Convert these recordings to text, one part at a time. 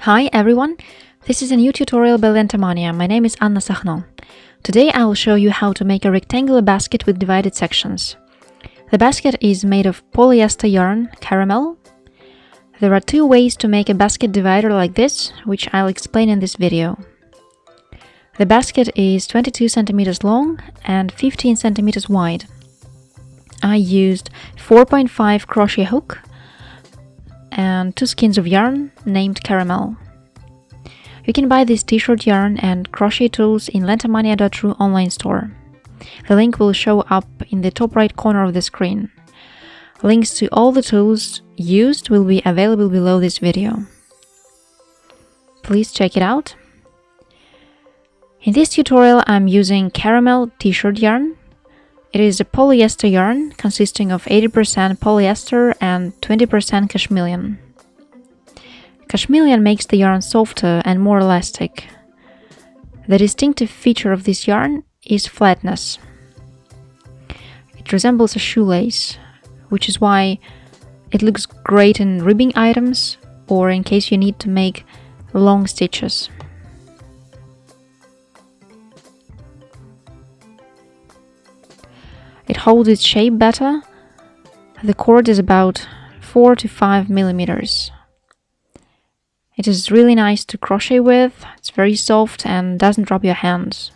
Hi everyone, this is a new tutorial by Lentamania. My name is Anna Sahno. Today I will show you how to make a rectangular basket with divided sections. The basket is made of polyester yarn, caramel. There are two ways to make a basket divider like this, which I'll explain in this video. The basket is 22 centimeters long and 15 centimeters wide. I used 4.5 crochet hook and 2 skeins of yarn named Caramel. You can buy this t-shirt yarn and crochet tools in lentamania.ru online store. The link will show up in the top right corner of the screen. Links to all the tools used will be available below this video. Please check it out. In this tutorial I'm using Caramel t-shirt yarn. It is a polyester yarn consisting of 80% polyester and 20% cashmere. Cashmere makes the yarn softer and more elastic. The distinctive feature of this yarn is flatness. It resembles a shoelace, which is why it looks great in ribbing items or in case you need to make long stitches. It holds its shape better. The cord is about 4 to 5 millimeters. It is really nice to crochet with, it's very soft and doesn't rub your hands.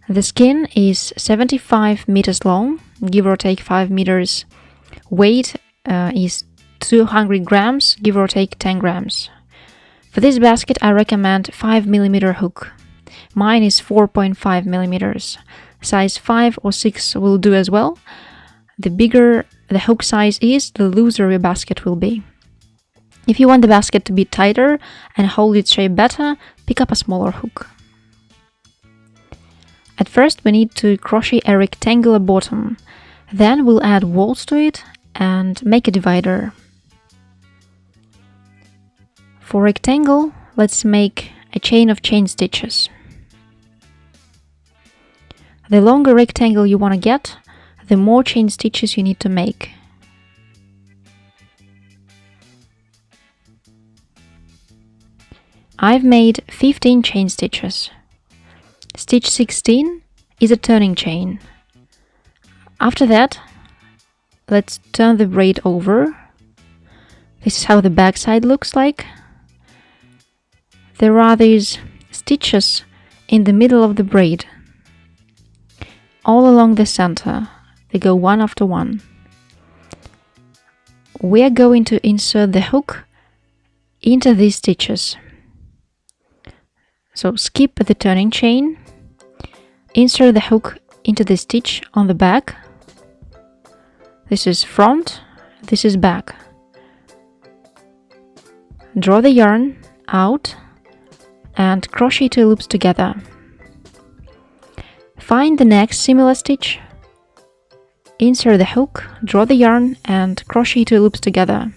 The skein is 75 meters long, give or take 5 meters. Weight is 200 grams, give or take 10 grams. For this basket I recommend 5 millimeter hook. Mine is 4.5 millimeters. Size 5 or 6 will do as well. The bigger the hook size is, the looser your basket will be. If you want the basket to be tighter and hold its shape better, pick up a smaller hook. At first we need to crochet a rectangular bottom. Then we'll add walls to it and make a divider. For rectangle, let's make a chain of chain stitches. The longer rectangle you want to get, the more chain stitches you need to make. I've made 15 chain stitches. Stitch 16 is a turning chain. After that, let's turn the braid over. This is how the back side looks like. There are these stitches in the middle of the braid. All along the center, they go one after one. We are going to insert the hook into these stitches. So skip the turning chain, insert the hook into the stitch on the back. This is front, this is back. Draw the yarn out and crochet 2 loops together. Find the next similar stitch, insert the hook, draw the yarn and crochet 2 loops together.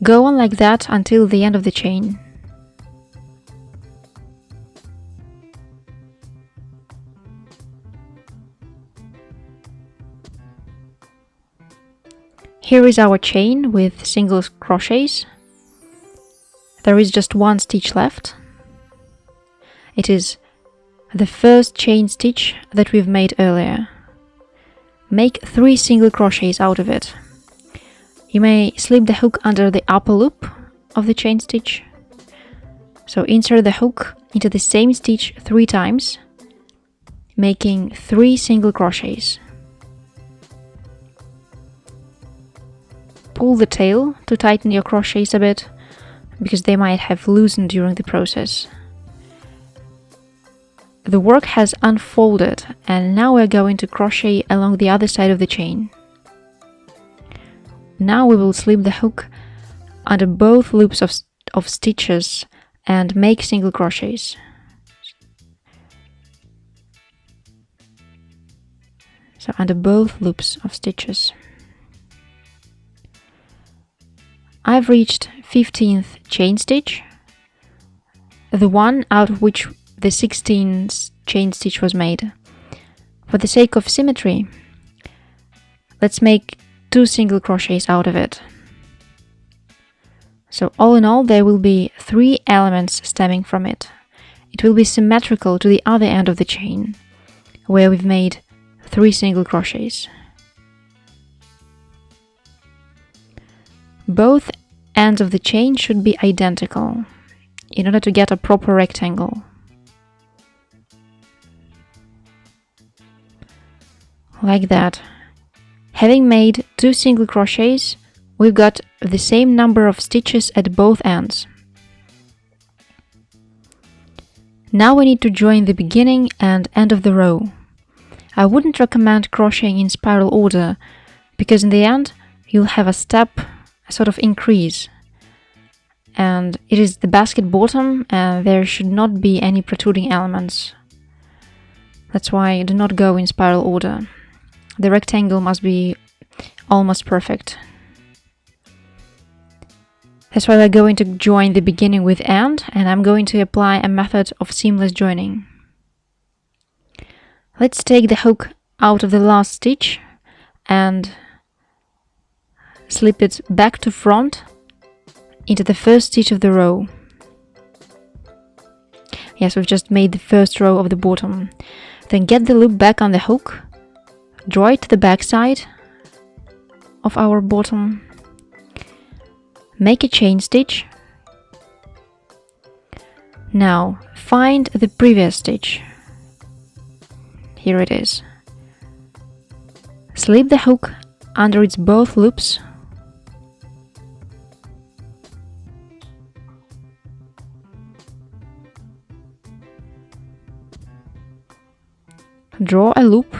Go on like that until the end of the chain. Here is our chain with single crochets. There is just one stitch left. It is the first chain stitch that we've made earlier. Make 3 single crochets out of it. You may slip the hook under the upper loop of the chain stitch. So insert the hook into the same stitch 3 times, making 3 single crochets. Pull the tail to tighten your crochets a bit, because they might have loosened during the process. The work has unfolded and now we're going to crochet along the other side of the chain. Now we will slip the hook under both loops of stitches and make single crochets. So under both loops of stitches. I've reached 15th chain stitch, the one out of which the 16th chain stitch was made. For the sake of symmetry, let's make 2 single crochets out of it. So all in all, there will be 3 elements stemming from it. It will be symmetrical to the other end of the chain, where we've made 3 single crochets. Both ends of the chain should be identical in order to get a proper rectangle. Like that. Having made 2 single crochets, we've got the same number of stitches at both ends. Now we need to join the beginning and end of the row. I wouldn't recommend crocheting in spiral order, because in the end you'll have a step, a sort of increase. And it is the basket bottom, and there should not be any protruding elements. That's why do not go in spiral order. The rectangle must be almost perfect. That's why we're going to join the beginning with end, and I'm going to apply a method of seamless joining. Let's take the hook out of the last stitch and slip it back to front into the first stitch of the row. Yes, we've just made the first row of the bottom. Then get the loop back on the hook, draw it to the back side of our bottom, make a chain stitch. Now find the previous stitch. Here it is. Slip the hook under its both loops. Draw a loop.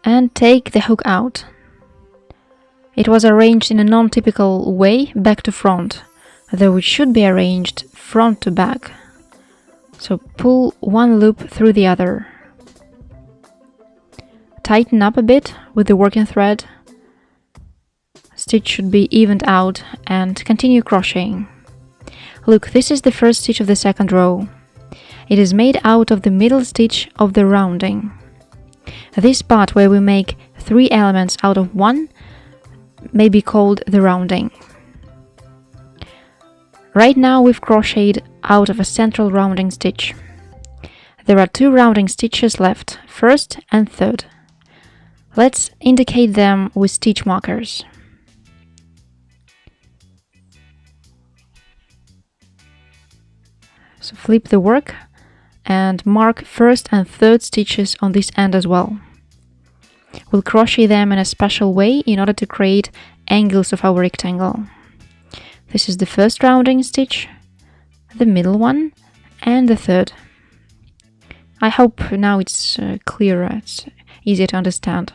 And take the hook out. It was arranged in a non-typical way, back to front, though it should be arranged front to back. So pull one loop through the other. Tighten up a bit with the working thread. Stitch should be evened out, and continue crocheting. Look, this is the first stitch of the second row. It is made out of the middle stitch of the rounding. This part where we make 3 elements out of 1 may be called the rounding. Right now we've crocheted out of a central rounding stitch. There are 2 rounding stitches left, first and third. Let's indicate them with stitch markers. So flip the work and mark first and third stitches on this end as well. We'll crochet them in a special way in order to create angles of our rectangle. This is the first rounding stitch, the middle one, and the third. I hope now it's clearer, it's easier to understand.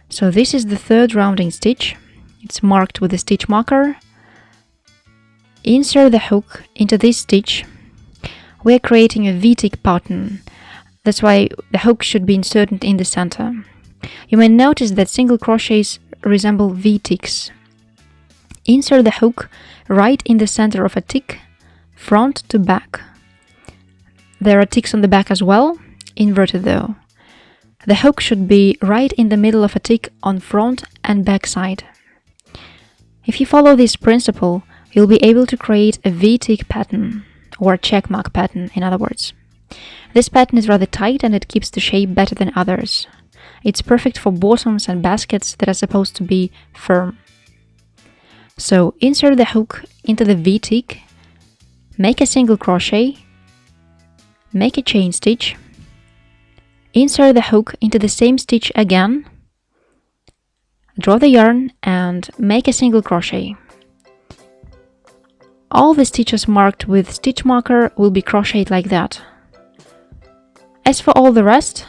So this is the third rounding stitch. It's marked with a stitch marker. Insert the hook into this stitch. We're creating a V-tick pattern. That's why the hook should be inserted in the center. You may notice that single crochets resemble V-ticks. Insert the hook right in the center of a tick, front to back. There are ticks on the back as well, inverted though. The hook should be right in the middle of a tick on front and back side. If you follow this principle, you'll be able to create a V-tick pattern, or a checkmark pattern, in other words. This pattern is rather tight and it keeps the shape better than others. It's perfect for bottoms and baskets that are supposed to be firm. So insert the hook into the V-tick, make a single crochet, make a chain stitch, insert the hook into the same stitch again, draw the yarn and make a single crochet. All the stitches marked with stitch marker will be crocheted like that. As for all the rest,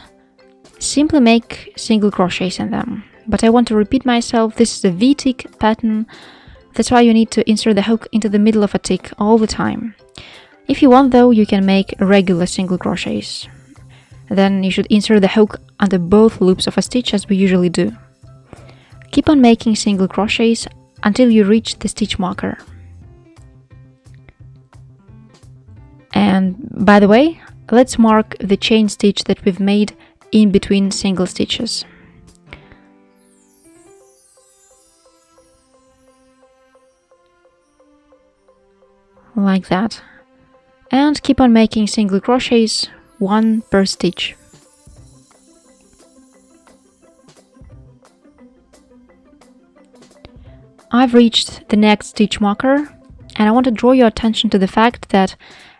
simply make single crochets in them. But I want to repeat myself, this is a V-tick pattern, that's why you need to insert the hook into the middle of a tick all the time. If you want though, you can make regular single crochets. Then you should insert the hook under both loops of a stitch as we usually do. Keep on making single crochets until you reach the stitch marker. And by the way, let's mark the chain stitch that we've made in between single stitches. Like that. And keep on making single crochets, 1 per stitch. I've reached the next stitch marker, and I want to draw your attention to the fact that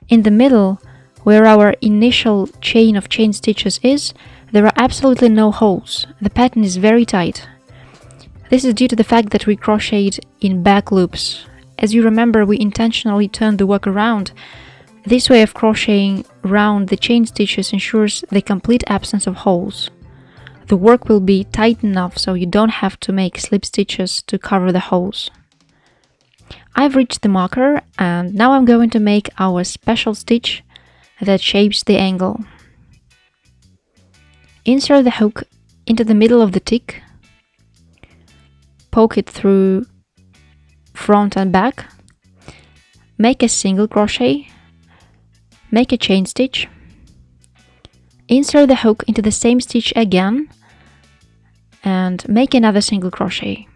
in the middle, where our initial chain of chain stitches is, there are absolutely no holes. The pattern is very tight. This is due to the fact that we crocheted in back loops. As you remember, we intentionally turned the work around. This way of crocheting round the chain stitches ensures the complete absence of holes. The work will be tight enough so you don't have to make slip stitches to cover the holes. I've reached the marker, and now I'm going to make our special stitch that shapes the angle. Insert the hook into the middle of the tick, poke it through front and back, make a single crochet, make a chain stitch, insert the hook into the same stitch again, and make another single crochet.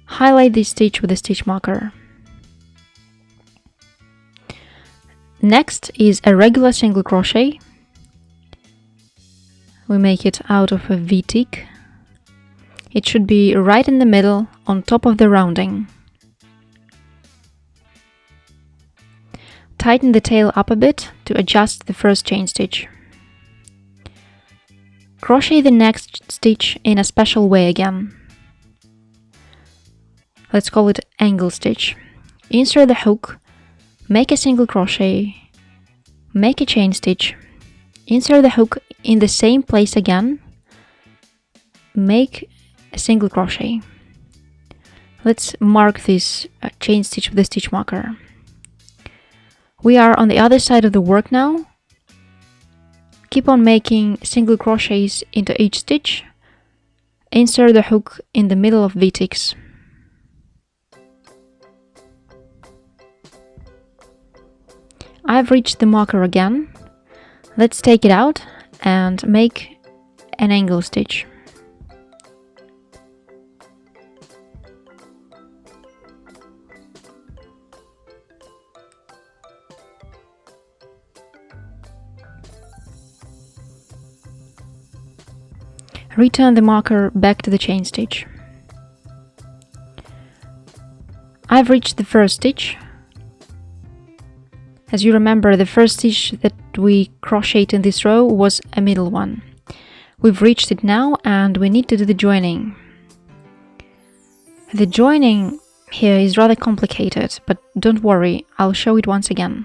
Highlight this stitch with a stitch marker. Next is a regular single crochet. We make it out of a V-tick. It should be right in the middle, on top of the rounding. Tighten the tail up a bit to adjust the first chain stitch. Crochet the next stitch in a special way again. Let's call it angle stitch. Insert the hook, make a single crochet, make a chain stitch, insert the hook in the same place again, make a single crochet. Let's mark this chain stitch with the stitch marker. We are on the other side of the work now. Keep on making single crochets into each stitch. Insert the hook in the middle of V-ticks. I've reached the marker again. Let's take it out and make an angle stitch. Return the marker back to the chain stitch. I've reached the first stitch. As you remember, the first stitch that we crocheted in this row was a middle one. We've reached it now, and we need to do the joining. The joining here is rather complicated, but don't worry, I'll show it once again.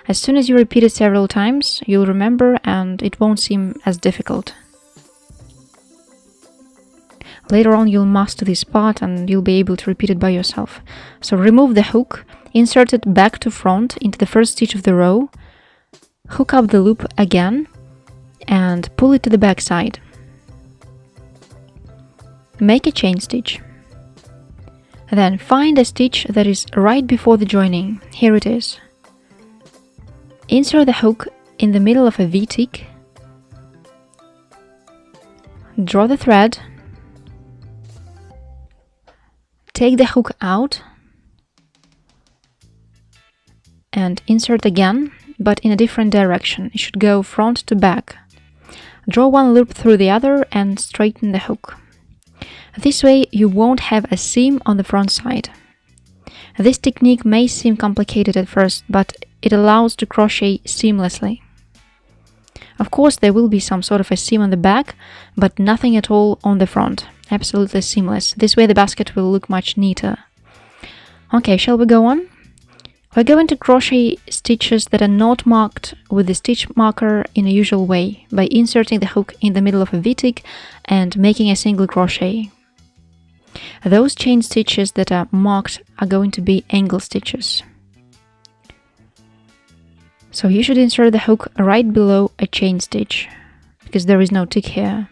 As soon as you repeat it several times, you'll remember and it won't seem as difficult. Later on you'll master this part and you'll be able to repeat it by yourself. So remove the hook, insert it back to front into the first stitch of the row, hook up the loop again and pull it to the back side. Make a chain stitch. Then find a stitch that is right before the joining. Here it is. Insert the hook in the middle of a V-tick. Draw the thread. Take the hook out and insert again, but in a different direction. It should go front to back. Draw one loop through the other and straighten the hook. This way you won't have a seam on the front side. This technique may seem complicated at first, but it allows to crochet seamlessly. Of course, there will be some sort of a seam on the back, but nothing at all on the front. Absolutely seamless. This way the basket will look much neater. Okay, shall we go on? We're going to crochet stitches that are not marked with the stitch marker in a usual way, by inserting the hook in the middle of a V-tick and making a single crochet. Those chain stitches that are marked are going to be angle stitches. So you should insert the hook right below a chain stitch, because there is no tick here,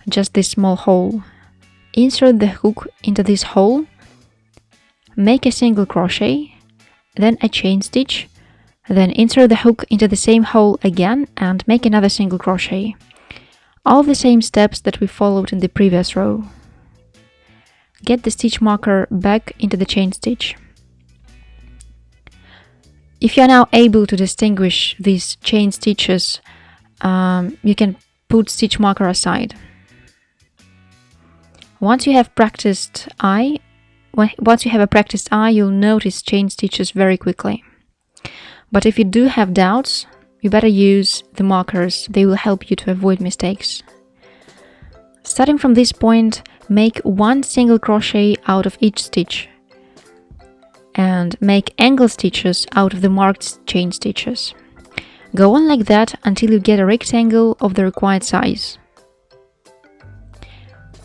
just this small hole. Insert the hook into this hole, make a single crochet, then a chain stitch, then insert the hook into the same hole again and make another single crochet. All the same steps that we followed in the previous row. Get the stitch marker back into the chain stitch. If you are now able to distinguish these chain stitches, you can put stitch marker aside. Once you have a practiced eye, you'll notice chain stitches very quickly. But if you do have doubts, you better use the markers. They will help you to avoid mistakes. Starting from this point, make one single crochet out of each stitch and make angle stitches out of the marked chain stitches. Go on like that until you get a rectangle of the required size.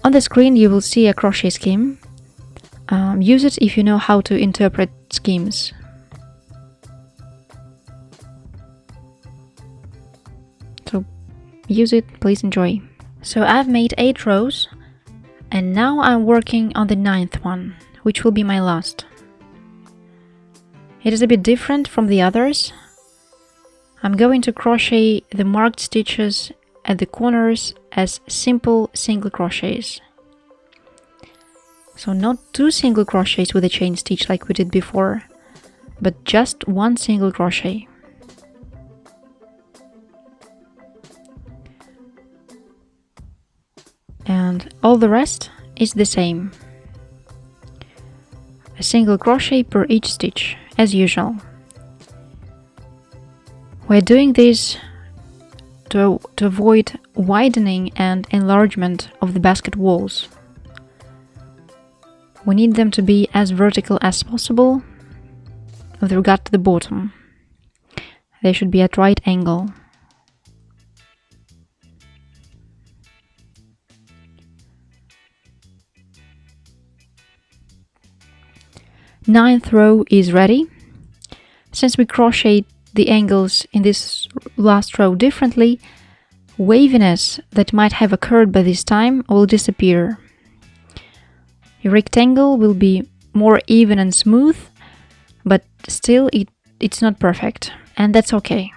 On the screen you will see a crochet scheme. Use it if you know how to interpret schemes. So use it, please enjoy. So I've made 8 rows and now I'm working on the 9th one, which will be my last. It is a bit different from the others. I'm going to crochet the marked stitches at the corners as simple single crochets. So not 2 single crochets with a chain stitch like we did before, but just 1 single crochet. And all the rest is the same. A single crochet per each stitch, as usual. We're doing this to avoid widening and enlargement of the basket walls. We need them to be as vertical as possible with regard to the bottom. They should be at right angle. Ninth row is ready. Since we crocheted the angles in this last row differently, waviness that might have occurred by this time will disappear. Your rectangle will be more even and smooth, but still it's not perfect, and that's okay.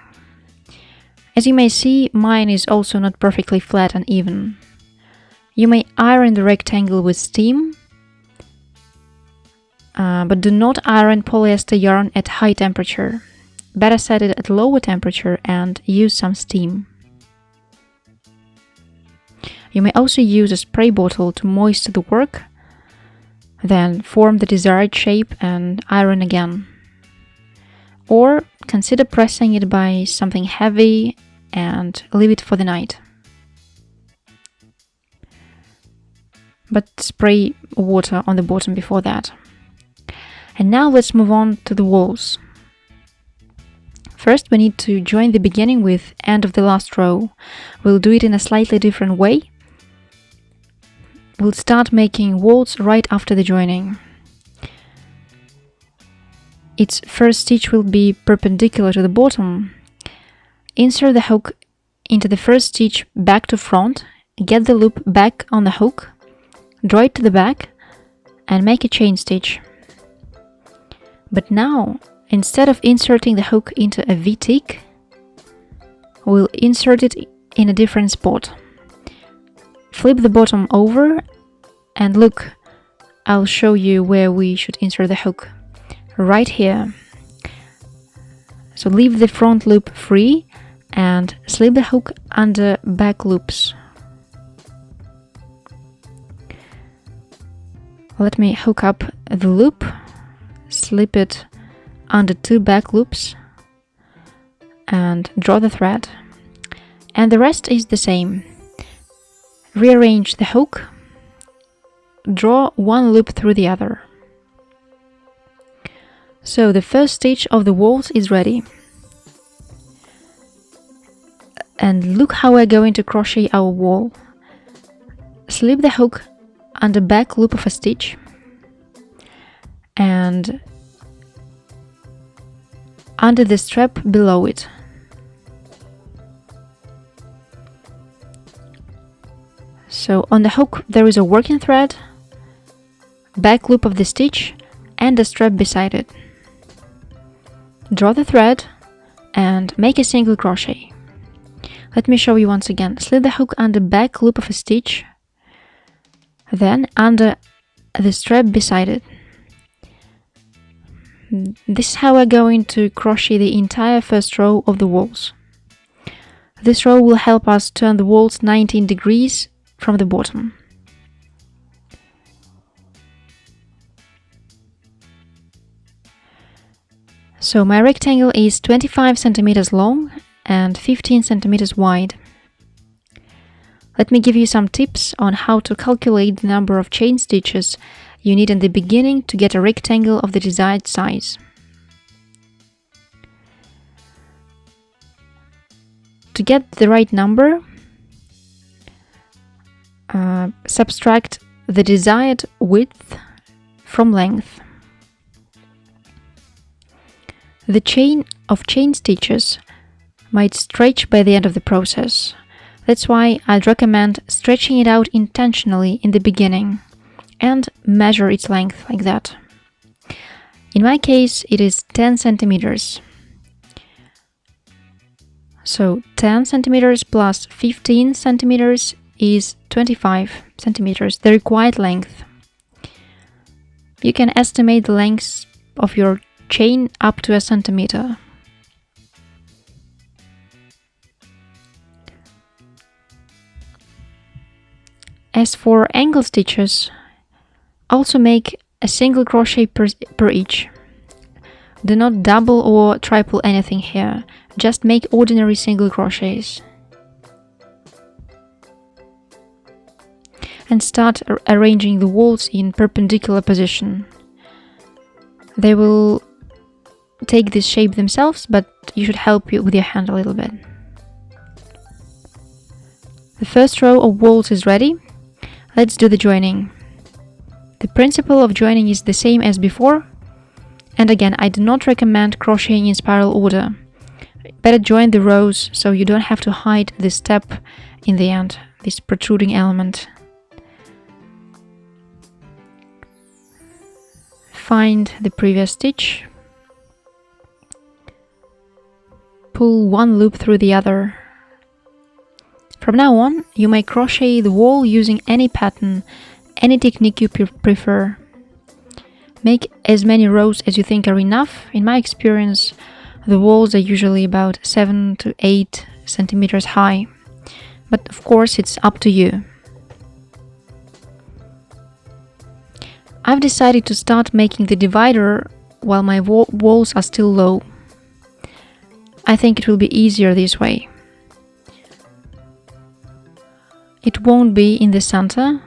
As you may see, mine is also not perfectly flat and even. You may iron the rectangle with steam, but do not iron polyester yarn at high temperature. Better set it at lower temperature and use some steam. You may also use a spray bottle to moisten the work, then form the desired shape and iron again. Or consider pressing it by something heavy and leave it for the night. But spray water on the bottom before that. And now let's move on to the walls. First we need to join the beginning with end of the last row. We'll do it in a slightly different way. We'll start making walls right after the joining. Its first stitch will be perpendicular to the bottom. Insert the hook into the first stitch back to front, get the loop back on the hook, draw it to the back, and make a chain stitch. But now, instead of inserting the hook into a V-tick, we'll insert it in a different spot. Flip the bottom over and look, I'll show you where we should insert the hook. Right here. So leave the front loop free and slip the hook under back loops. Let me hook up the loop, slip it under 2 back loops and draw the thread. And the rest is the same. Rearrange the hook, draw 1 loop through the other. So the first stitch of the walls is ready. And look how we're going to crochet our wall. Slip the hook under back loop of a stitch and under the strap below it. So on the hook there is a working thread, back loop of the stitch, and a strap beside it. Draw the thread and make a single crochet. Let me show you once again. Slip the hook under back loop of a stitch, then under the strap beside it. This is how we're going to crochet the entire first row of the walls. This row will help us turn the walls 19 degrees from the bottom. So my rectangle is 25 centimeters long and 15 centimeters wide. Let me give you some tips on how to calculate the number of chain stitches you need in the beginning to get a rectangle of the desired size. To get the right number, subtract the desired width from length. The chain of chain stitches might stretch by the end of the process. That's why I'd recommend stretching it out intentionally in the beginning and measure its length like that. In my case, it is 10 centimeters. So 10 centimeters plus 15 centimeters is 25 centimeters, the required length. You can estimate the length of your chain up to a centimeter. As for angle stitches, also make a single crochet per each. Do not double or triple anything here, just make ordinary single crochets. And start arranging the walls in perpendicular position. They will take this shape themselves, but you should help you with your hand a little bit. The first row of walls is ready. Let's do the joining. The principle of joining is the same as before, and again, I do not recommend crocheting in spiral order. Better join the rows so you don't have to hide this step in the end, this protruding element. Find the previous stitch. Pull one loop through the other. From now on, you may crochet the wall using any pattern, any technique you prefer. Make as many rows as you think are enough. In my experience, the walls are usually about 7 to 8 centimeters high, but of course it's up to you. I've decided to start making the divider while my walls are still low. I think it will be easier this way. It won't be in the center,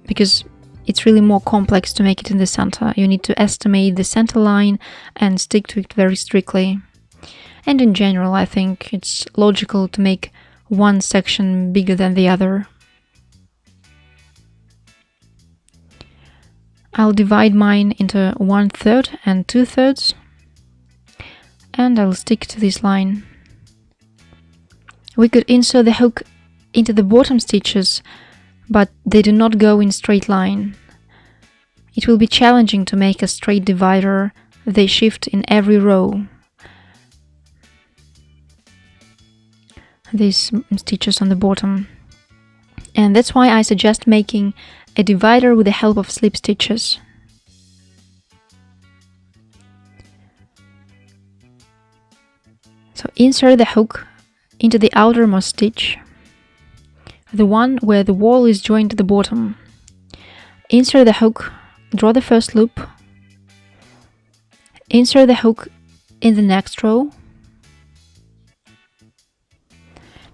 because it's really more complex to make it in the center. You need to estimate the center line and stick to it very strictly. And in general, I think it's logical to make one section bigger than the other. I'll divide mine into 1/3 and 2/3, and I'll stick to this line. We could insert the hook into the bottom stitches, but they do not go in straight line. It will be challenging to make a straight divider. They shift in every row. These stitches on the bottom. And that's why I suggest making a divider with the help of slip stitches. So insert the hook into the outermost stitch, the one where the wall is joined to the bottom. Insert the hook, draw the first loop, insert the hook in the next row.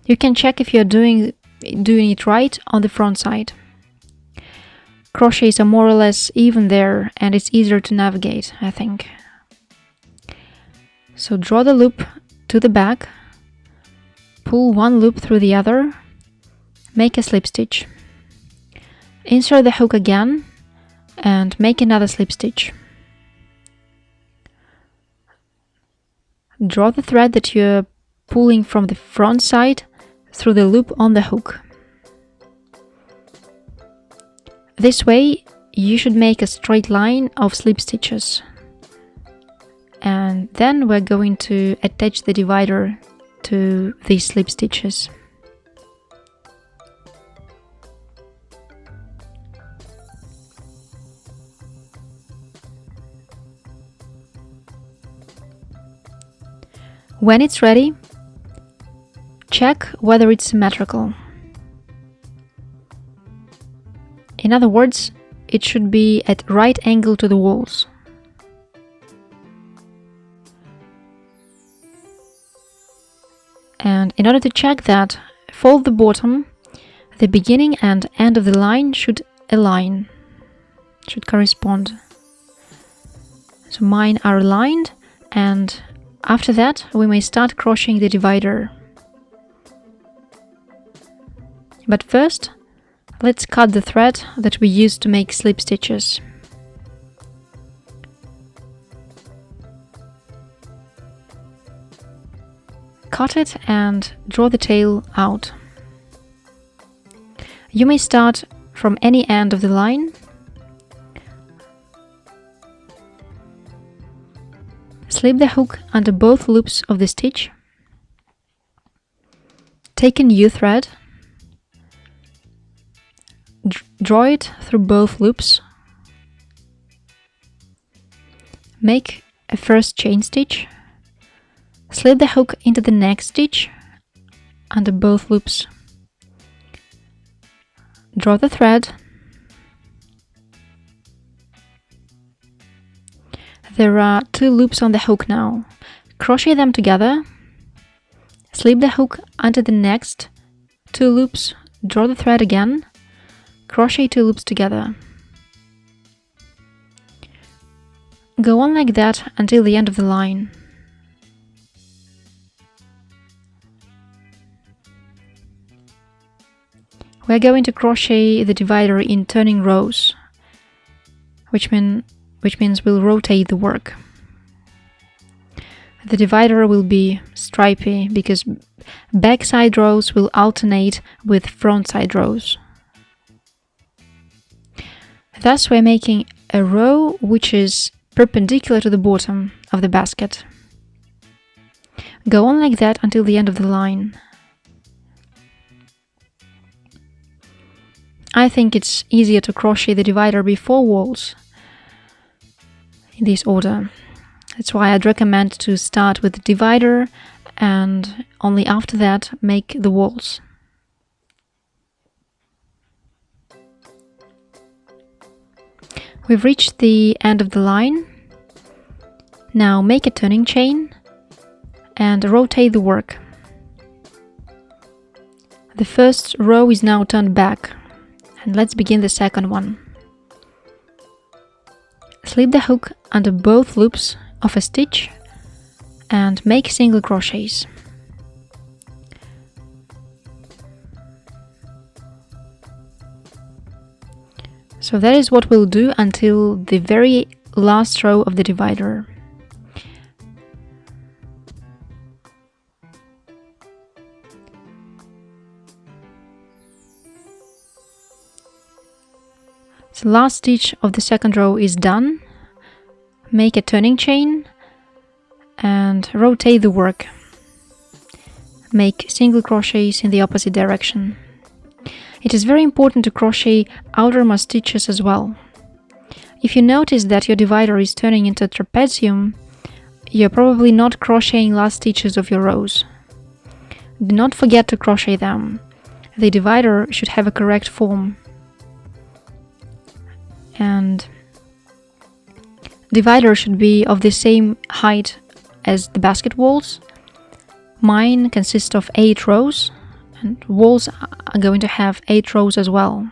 You can check if you're doing it right on the front side. Crochets are more or less even there, and it's easier to navigate, I think. So draw the loop to the back, pull one loop through the other, make a slip stitch. Insert the hook again and make another slip stitch. Draw the thread that you're pulling from the front side through the loop on the hook. This way, you should make a straight line of slip stitches. and then we're going to attach the divider to these slip stitches. When it's ready, check whether it's symmetrical. In other words, it should be at right angle to the walls. And in order to check that, fold the bottom. The beginning and end of the line should align, should correspond. So mine are aligned, and after that we may start crocheting the divider. But first, let's cut the thread that we used to make slip stitches. Cut it and draw the tail out. You may start from any end of the line. Slip the hook under both loops of the stitch. Take a new thread. Draw it through both loops. Make a first chain stitch. Slip the hook into the next stitch under both loops. Draw the thread. There are 2 loops on the hook now. Crochet them together. Slip the hook under the next 2 loops. Draw the thread again. Crochet 2 loops together. Go on like that until the end of the line. We're going to crochet the divider in turning rows, which means we'll rotate the work. The divider will be stripy because back side rows will alternate with front side rows. Thus we're making a row which is perpendicular to the bottom of the basket. Go on like that until the end of the line. I think it's easier to crochet the divider before walls in this order. That's why I'd recommend to start with the divider and only after that make the walls. We've reached the end of the line. Now make a turning chain and rotate the work. The first row is now turned back, and let's begin the second one. Slip the hook under both loops of a stitch and make single crochets. So that is what we'll do until the very last row of the divider. The last stitch of the second row is done. Make a turning chain and rotate the work. Make single crochets in the opposite direction. It is very important to crochet outermost stitches as well. If you notice that your divider is turning into a trapezium, you're probably not crocheting last stitches of your rows. Do not forget to crochet them. The divider should have a correct form. And divider should be of the same height as the basket walls. Mine consist of 8 rows, and walls are going to have 8 rows as well.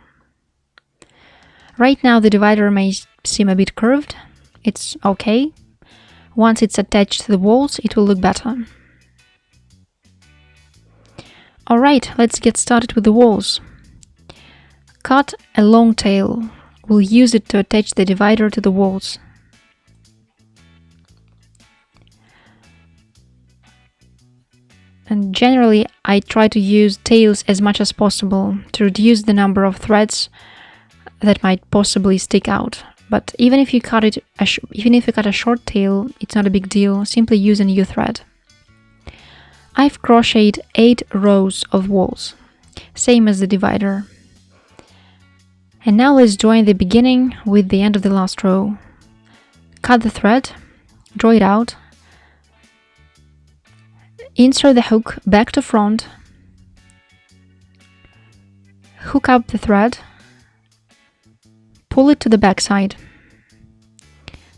Right now the divider may seem a bit curved. It's okay. Once it's attached to the walls, it will look better. Alright, let's get started with the walls. Cut a long tail. We'll use it to attach the divider to the walls. And generally, I try to use tails as much as possible to reduce the number of threads that might possibly stick out But even if you cut a short tail, it's not a big deal. Simply use a new thread. I've crocheted 8 rows of walls, same as the divider. And now let's join the beginning with the end of the last row. Cut the thread, draw it out, insert the hook back to front, hook up the thread, pull it to the back side.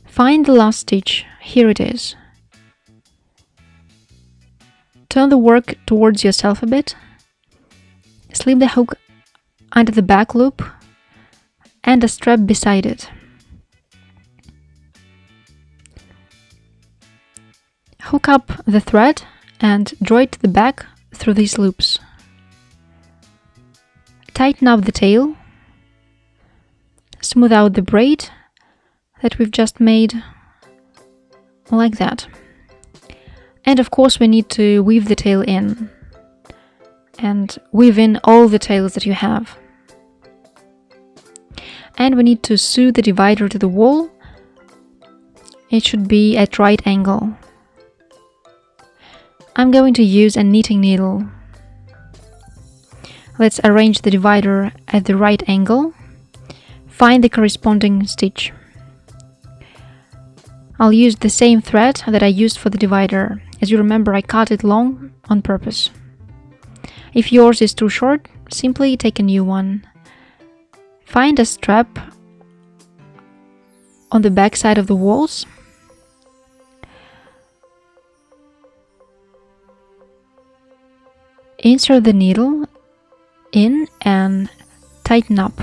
Find the last stitch, here it is. Turn the work towards yourself a bit, slip the hook under the back loop and a strap beside it. Hook up the thread and draw it to the back through these loops. Tighten up the tail, smooth out the braid that we've just made, like that. And of course we need to weave the tail in, and weave in all the tails that you have. And we need to sew the divider to the wall. It should be at right angle. I'm going to use a knitting needle. Let's arrange the divider at the right angle. Find the corresponding stitch. I'll use the same thread that I used for the divider. As you remember, I cut it long on purpose. If yours is too short, simply take a new one. Find a strap on the back side of the walls. Insert the needle in and tighten up.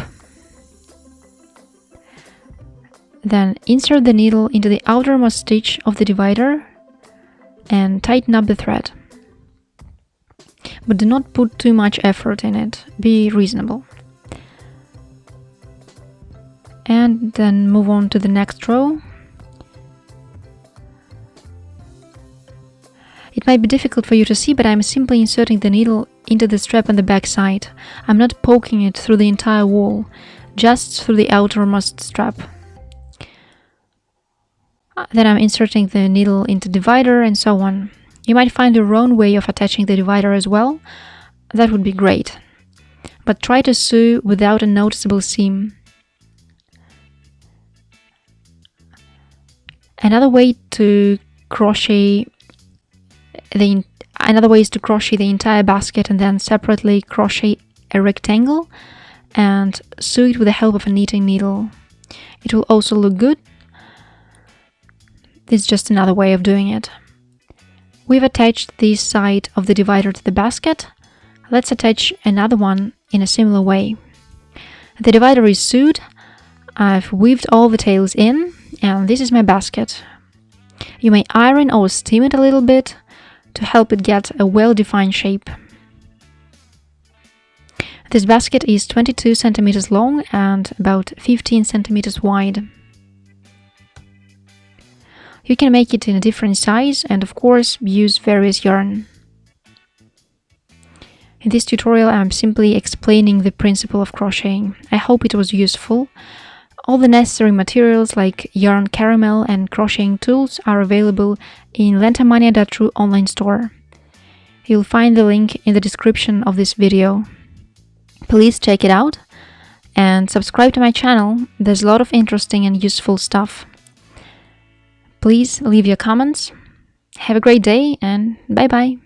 Then insert the needle into the outermost stitch of the divider and tighten up the thread. But do not put too much effort in it, be reasonable. And then move on to the next row. It might be difficult for you to see, but I'm simply inserting the needle into the strap on the back side. I'm not poking it through the entire wall, just through the outermost strap. Then I'm inserting the needle into the divider and so on. You might find your own way of attaching the divider as well. That would be great. But try to sew without a noticeable seam. Another way is to crochet the entire basket and then separately crochet a rectangle and sew it with the help of a knitting needle. It will also look good. This is just another way of doing it. We've attached this side of the divider to the basket. Let's attach another one in a similar way. The divider is sewed. I've weaved all the tails in, and this is my basket. You may iron or steam it a little bit to help it get a well-defined shape. This basket is 22 centimeters long and about 15 centimeters wide. You can make it in a different size and of course use various yarn. In this tutorial I'm simply explaining the principle of crocheting. I hope it was useful. All the necessary materials like yarn caramel and crocheting tools are available in lentamania.ru online store. You'll find the link in the description of this video. Please check it out and subscribe to my channel. There's a lot of interesting and useful stuff. Please leave your comments. Have a great day and bye bye.